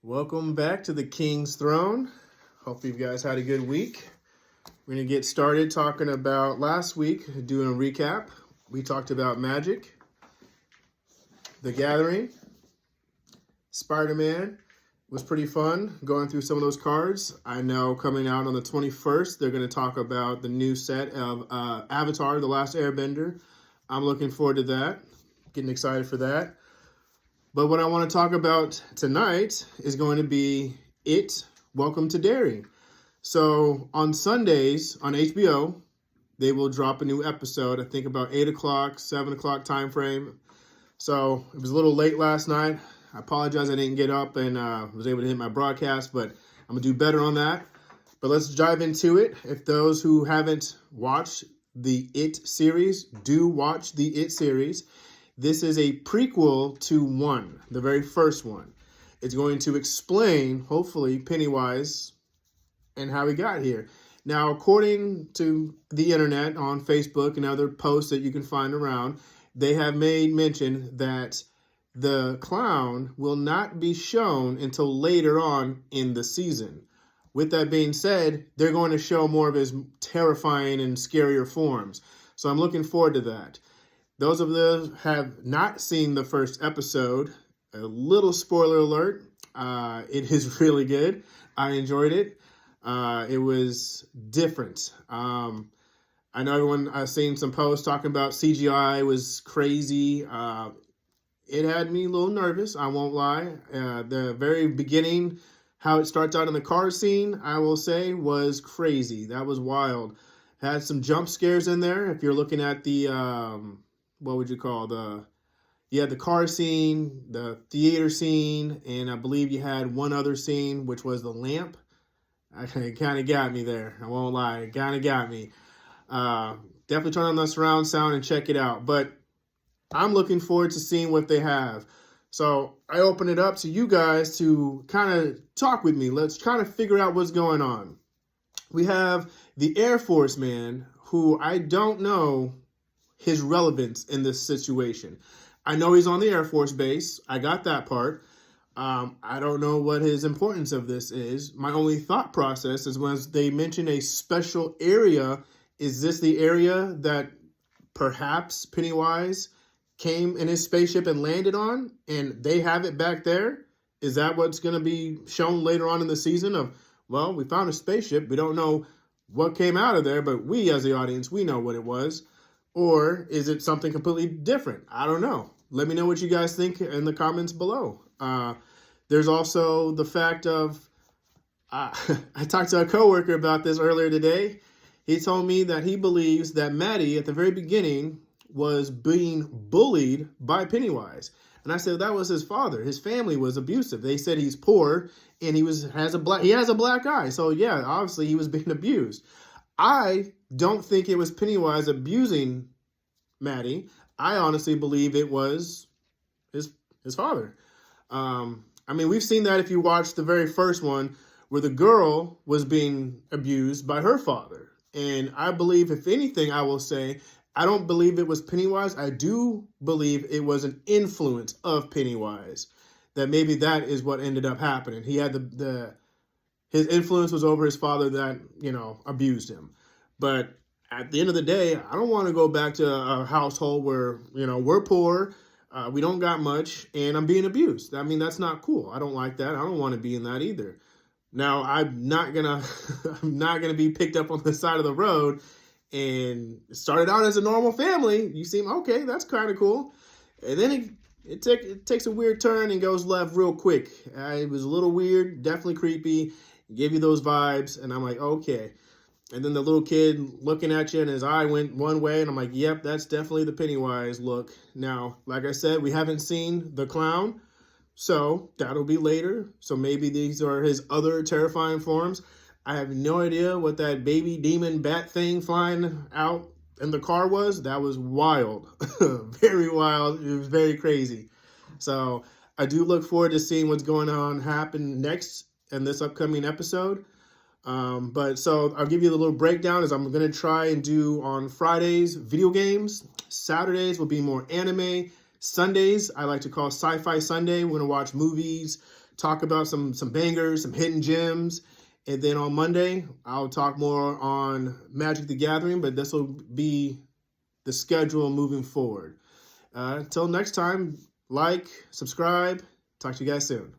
Welcome back to the King's Throne. Hope you guys had a good week. We're going to get started talking about last week, doing a recap. We talked about Magic, The Gathering, Spider-Man. Was pretty fun going through some of those cards. I know coming out on the 21st, they're going to talk about the new set of Avatar, The Last Airbender. I'm looking forward to that. Getting excited for that. But what I want to talk about tonight is going to be Welcome to Derry. So on Sundays on HBO, they will drop a new episode, I think about 8 o'clock, 7 o'clock time frame. So it was a little late last night. I apologize I didn't get up and was able to hit my broadcast, but I'm going to do better on that. But let's dive into it. If those who haven't watched the It series, do watch the It series. This is a prequel to 1, the very first one. It's going to explain, hopefully, Pennywise and how he got here. Now, according to the internet on Facebook and other posts that you can find around, they have made mention that the clown will not be shown until later on in the season. With that being said, they're going to show more of his terrifying and scarier forms. So I'm looking forward to that. Those of those who have not seen the first episode, a little spoiler alert, it is really good. I enjoyed it. It was different. I know everyone, I've seen some posts talking about CGI was crazy. It had me a little nervous, I won't lie. The very beginning, how it starts out in the car scene, I will say, was crazy. That was wild. Had some jump scares in there. If you're looking at the... what would you call the car scene, the theater scene, and I believe you had one other scene, which was the lamp. It kind of got me there. I won't lie. It kind of got me. Definitely turn on the surround sound and check it out. But I'm looking forward to seeing what they have. So I open it up to you guys to kind of talk with me. Let's kind of figure out what's going on. We have the Air Force man, who I don't know his relevance in this situation. I know he's on the Air Force base. I got that part. I don't know what his importance of this is. My only thought process is when they mention a special area, is this the area that perhaps Pennywise came in his spaceship and landed on, and they have it back there? Is that what's going to be shown later on in the season of, well, we found a spaceship. We don't know what came out of there, but we as the audience, we know what it was. Or is it something completely different? I don't know. Let me know what you guys think in the comments below. There's also the fact of, I talked to a coworker about this earlier today. He told me that he believes that Maddie at the very beginning was being bullied by Pennywise. And I said that was his father. His family was abusive. They said he's poor and he has a black eye. So yeah, obviously he was being abused. I don't think it was Pennywise abusing Maddie. I honestly believe it was his father. I mean, we've seen that if you watch the very first one where the girl was being abused by her father. And I believe, if anything, I will say, I don't believe it was Pennywise. I do believe it was an influence of Pennywise. That maybe that is what ended up happening. He had his influence was over his father that, abused him. But at the end of the day, I don't want to go back to a household where, we're poor, we don't got much, and I'm being abused. I mean, that's not cool. I don't like that. I don't want to be in that either. Now, I'm not gonna be picked up on the side of the road and started out as a normal family. You seem okay. That's kind of cool. And then it takes a weird turn and goes left real quick. It was a little weird, definitely creepy. Gave you those vibes, and I'm like, okay. And then the little kid looking at you, and his eye went one way, and I'm like, yep, that's definitely the Pennywise look. Now, like I said, we haven't seen the clown, so that'll be later. So maybe these are his other terrifying forms. I have no idea what that baby demon bat thing flying out in the car was. That was wild, very wild. It was very crazy. So I do look forward to seeing what's going on happen next in this upcoming episode. But so I'll give you a little breakdown as I'm going to try and do on Fridays, video games. Saturdays will be more anime. Sundays, I like to call Sci-Fi Sunday. We're going to watch movies, talk about some bangers, some hidden gems. And then on Monday, I'll talk more on Magic the Gathering, but this will be the schedule moving forward. Until next time, like, subscribe. Talk to you guys soon.